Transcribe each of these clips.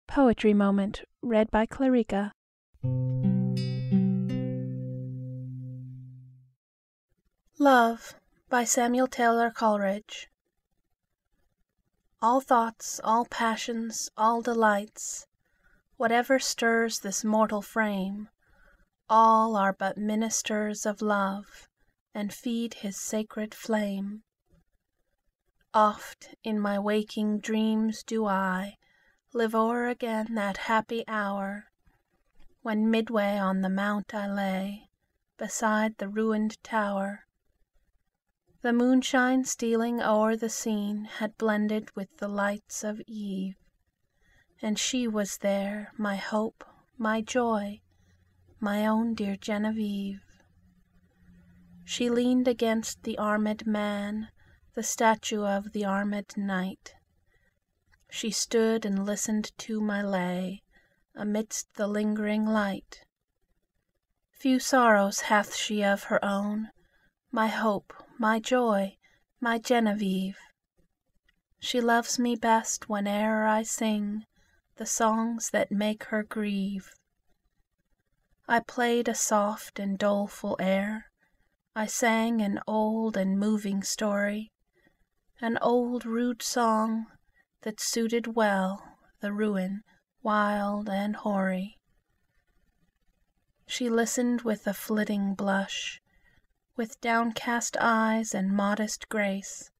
Poetry Moment read by Clarica. Love by Samuel Taylor Coleridge. All thoughts, all passions, all delights, whatever stirs this mortal frame, all are but ministers of love, and feed his sacred flame. Oft in my waking dreams do I live o'er again that happy hour, when midway on the mount I lay, beside the ruined tower. The moonshine stealing o'er the scene had blended with the lights of eve, and she was there, my hope, my joy, my own dear Genevieve. She leaned against the armed man, the statue of the armed knight. She stood and listened to my lay, amidst the lingering light. Few sorrows hath she of her own, my hope, my joy, my Genevieve. She loves me best whene'er I sing the songs that make her grieve. I played a soft and doleful air, I sang an old and moving story, an old rude song that suited well the ruin wild and hoary. She listened with a flitting blush, with downcast eyes and modest grace,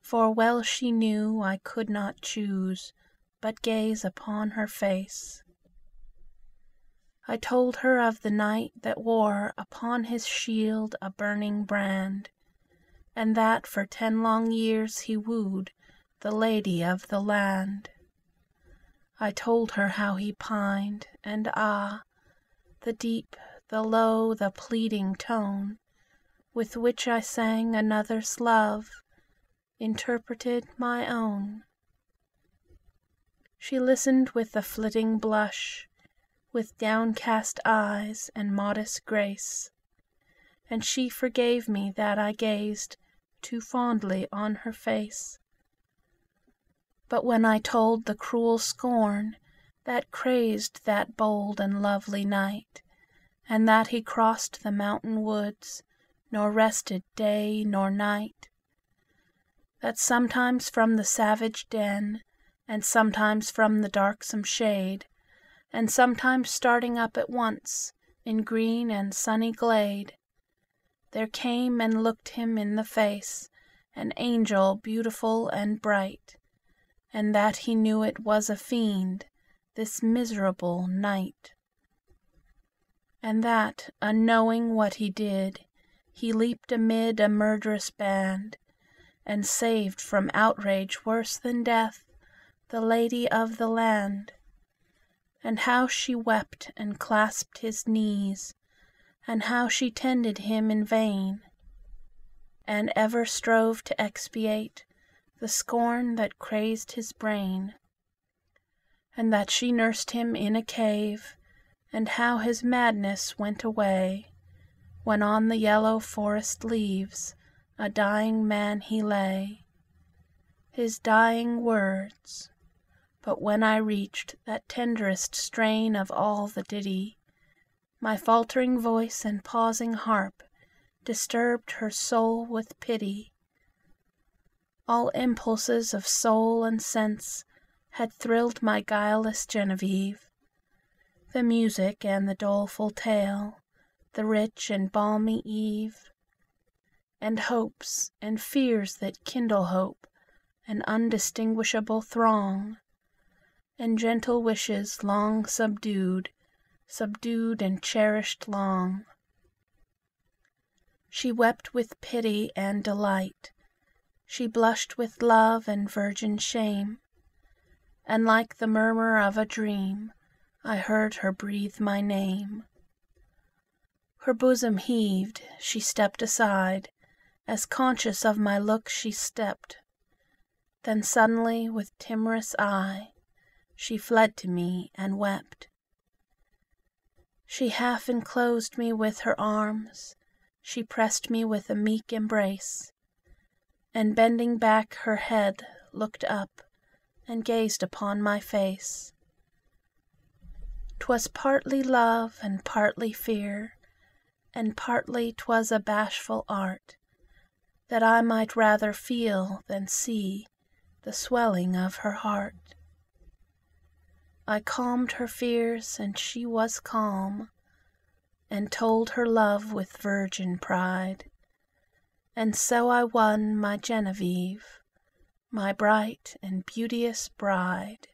for well she knew I could not choose but gaze upon her face. I told her of the knight that wore upon his shield a burning brand, and that for 10 long years he wooed the lady of the land. I told her how he pined, and ah, the deep, the low, the pleading tone with which I sang another's love interpreted my own. She listened with a flitting blush, with downcast eyes and modest grace, and she forgave me that I gazed too fondly on her face. But when I told the cruel scorn that crazed that bold and lovely knight, and that he crossed the mountain woods, nor rested day nor night, that sometimes from the savage den, and sometimes from the darksome shade, and sometimes starting up at once in green and sunny glade, there came and looked him in the face an angel beautiful and bright, and that he knew it was a fiend, this miserable night. And that, unknowing what he did, he leaped amid a murderous band, and saved from outrage worse than death the lady of the land. And how she wept and clasped his knees, and how she tended him in vain, and ever strove to expiate the scorn that crazed his brain. And that she nursed him in a cave, and how his madness went away, when on the yellow forest leaves a dying man he lay. His dying words, but when I reached that tenderest strain of all the ditty, my faltering voice and pausing harp disturbed her soul with pity. All impulses of soul and sense had thrilled my guileless Genevieve. The music and the doleful tale, the rich and balmy eve, and hopes and fears that kindle hope, an undistinguishable throng, and gentle wishes long subdued, subdued and cherished long. She wept with pity and delight, she blushed with love and virgin shame, and like the murmur of a dream, I heard her breathe my name. Her bosom heaved, she stepped aside, as conscious of my look she stepped. Then suddenly with timorous eye, she fled to me and wept. She half enclosed me with her arms, she pressed me with a meek embrace, and bending back her head looked up, and gazed upon my face. 'Twas partly love and partly fear, and partly 'twas a bashful art, That I might rather feel than see the swelling of her heart. I calmed her fears and she was calm, and told her love with virgin pride, and so I won my Genevieve, my bright and beauteous bride.